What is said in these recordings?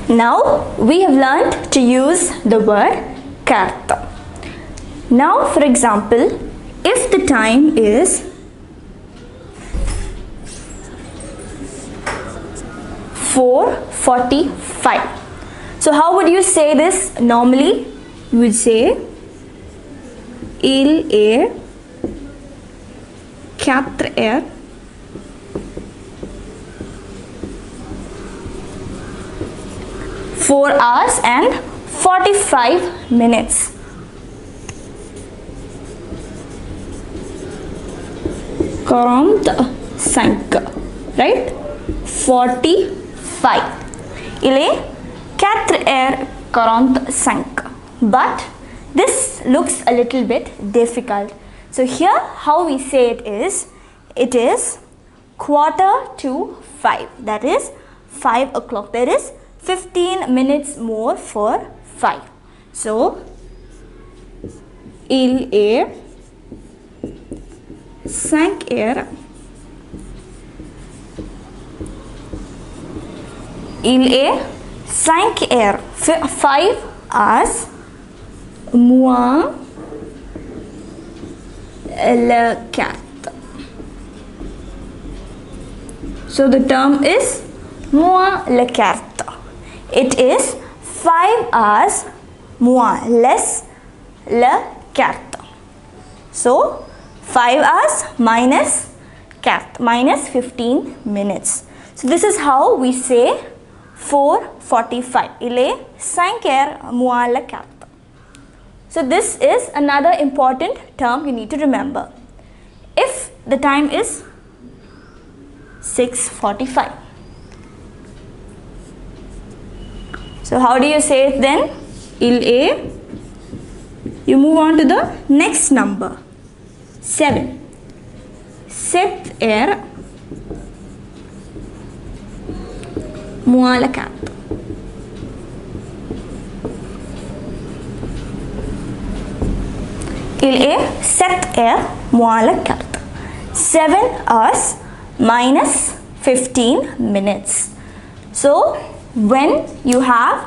Now we have learned to use the word karta. Now for example, if the time is 4:45, so how would you say this normally? You would say il est 4 hours and 45 minutes. Right? 45. Il est 4:45. But this looks a little bit difficult. So here how we say it is 4:45. That is 5 o'clock. There is 15 minutes more for 5. So il est 5 Il est 5 hours moins le quart. So the term is moins le quart. It is 5 hours moins less le quart. So 5 hours minus quart, minus 15 minutes. So this is how we say 4:45. Il est 5 moins le quart. So this is another important term you need to remember. If the time is 6:45. So how do you say it then? Il est, you move on to the next number, 7. 7 moins le quart. Il est 7 moins le quart. 7 hours minus 15 minutes. So when you have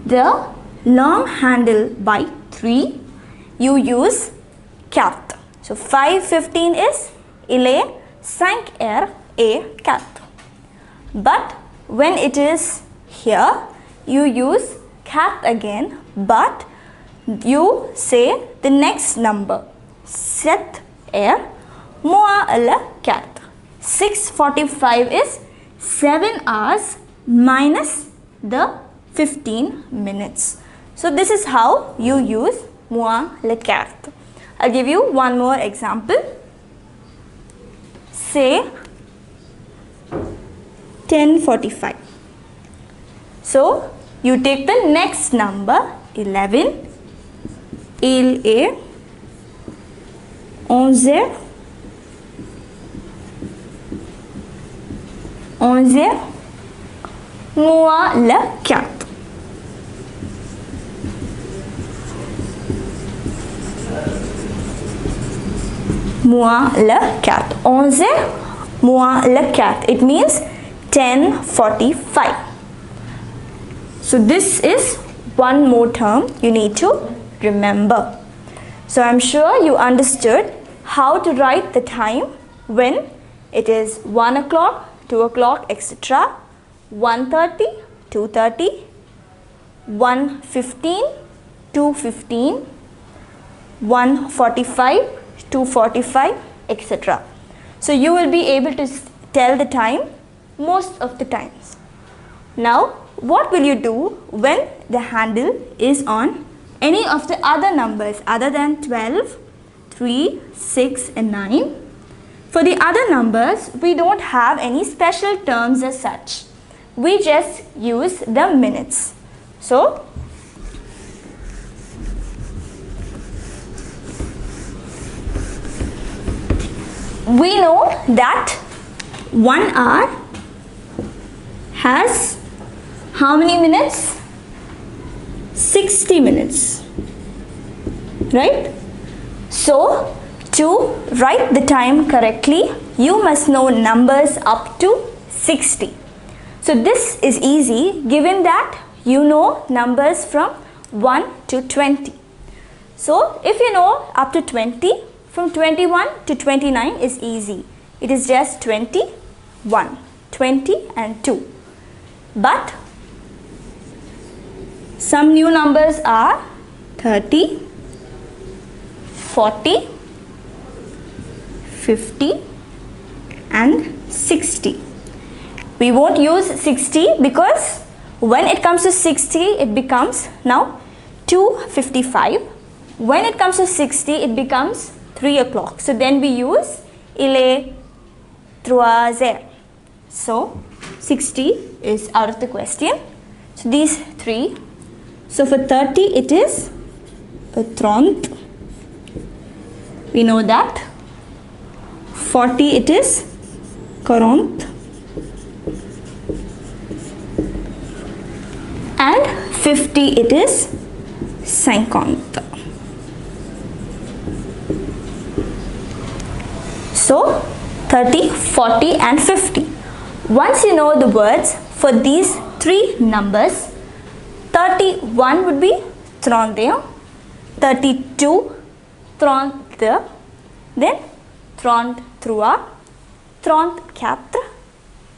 the long handle by 3, you use quart. So 5:15 is il est 5:15. But when it is here, you use quart again, but you say the next number, 7 moins le quart. 6:45 is 7 hours minus the 15 minutes. So this is how you use moins le quart. I'll give you one more example. Say 10:45. So you take the next number, 11. Il est 11 moins le quart. Moins le quart. 11 moins le quart. It means 10:45. So this is one more term you need to remember. So I'm sure you understood how to write the time when it is 1 o'clock, 2 o'clock, etc. 1:30, 2:30, 1:15, 2:15, 1:45, 2:45, etc. So you will be able to tell the time most of the times. Now what will you do when the handle is on any of the other numbers other than 12, 3, 6 and 9? For the other numbers, we don't have any special terms as such. We just use the minutes. So we know that 1 hour has how many minutes? 60 minutes, right? So to write the time correctly, you must know numbers up to 60. So this is easy given that You know numbers from 1 to 20. So if you know up to 20, from 21 to 29 is easy. It is just 21, 20 and 2. But some new numbers are 30, 40, 50 and 60. We won't use 60 because when it comes to 60 it becomes now 2:55. When it comes to 60 it becomes 3 o'clock. So then we use il est 3 heures. So 60 is out of the question. So these three. So for 30 it is 30. We know that. 40 it is 40. And 50 it is 50. So 30, 40 and 50. Once you know the words for these three numbers, 31 would be 31, 32 32, then 33, 34,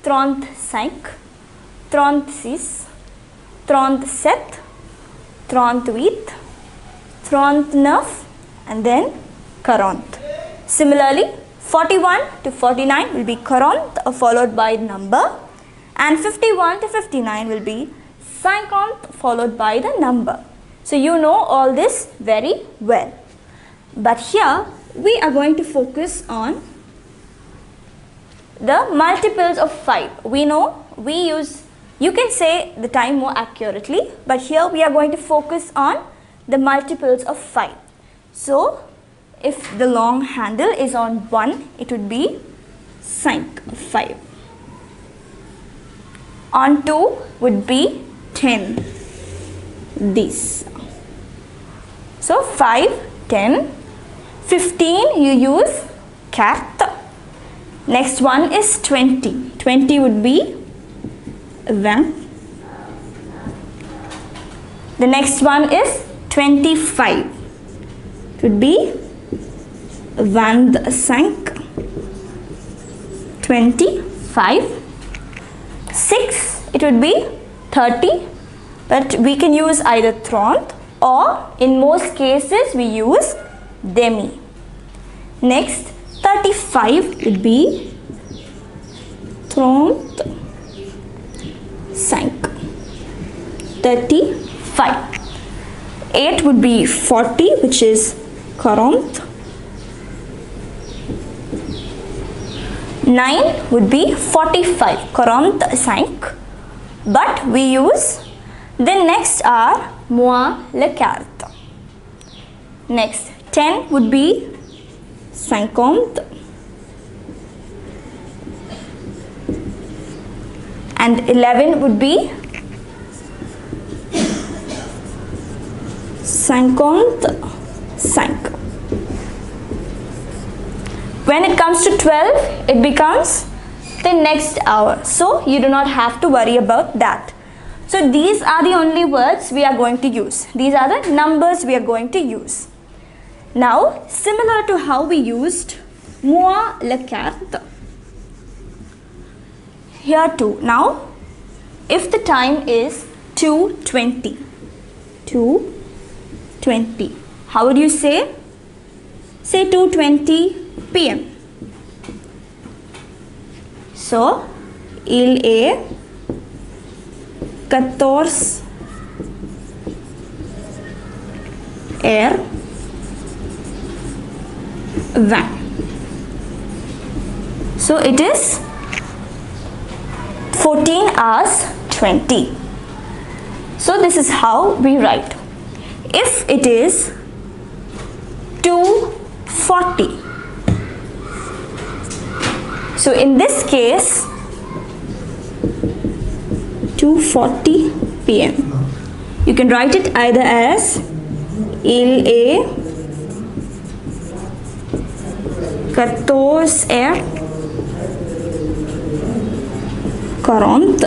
35, 36, 37, 38, 39 and then 40. Similarly, 41 to 49 will be 40 followed by number, and 51 to 59 will be 50 followed by the number. So you know all this very well. But here we are going to focus on the multiples of 5. We know we use, you can say the time more accurately, but here we are going to focus on the multiples of 5. So if the long handle is on 1, it would be 5. On 2 would be 10. This. So 5, 10, 15 you use carte. Next one is 20. 20 would be 20. The next one is 25. It would be 25. 25. 6 it would be 30, but we can use either 30 or in most cases we use demi. Next 35 would be 35. 35. 8 would be 40, which is 40. 9 would be 45, 45. But we use, then next are moi le carte. Next 10 would be 50. And 11 would be 55. When it comes to 12, it becomes the next hour. So you do not have to worry about that. So these are the only words we are going to use. These are the numbers we are going to use. Now, similar to how we used moi le carte, here too. Now, if the time is 2:20, 2:20, how would you say? Say 2:20 p.m. So, il est 14 heures 20. So, it is 14 hours 20. So, this is how we write. If it is 2:40, so in this case 2:40 p.m. you can write it either as il est 14 heures 40,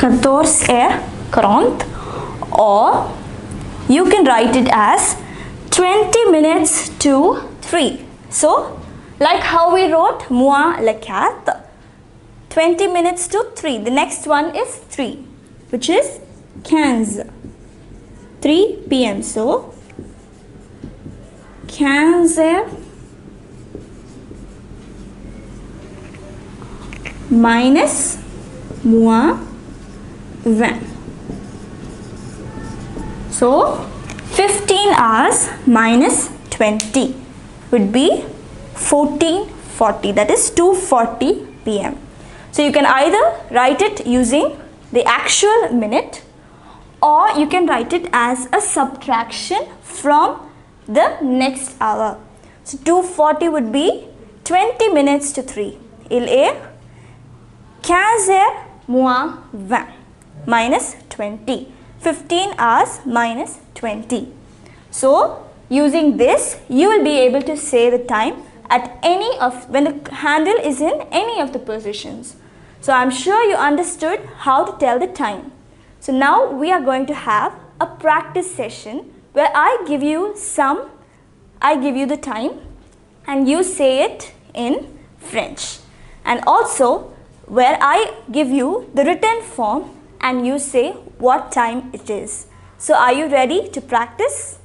14h40, or you can write it as 20 minutes to 3. So, like how we wrote moi le carte, 20 minutes to 3. The next one is 3, which is 15, 3 p.m. So, 15 minus moins 20. So, 15 hours minus 20 would be 14:40, that is 2:40 p.m. So, you can either write it using the actual minute, or you can write it as a subtraction from the next hour. So, 2:40 would be 20 minutes to 3. Il est 15h moins 20 minus 20. 15 hours minus 20. So, using this, you will be able to say the time at any of, when the handle is in any of the positions. So, I am sure you understood how to tell the time. So, now we are going to have a practice session where I give you the time and you say it in French. And also, where I give you the written form and you say what time it is. So, are you ready to practice?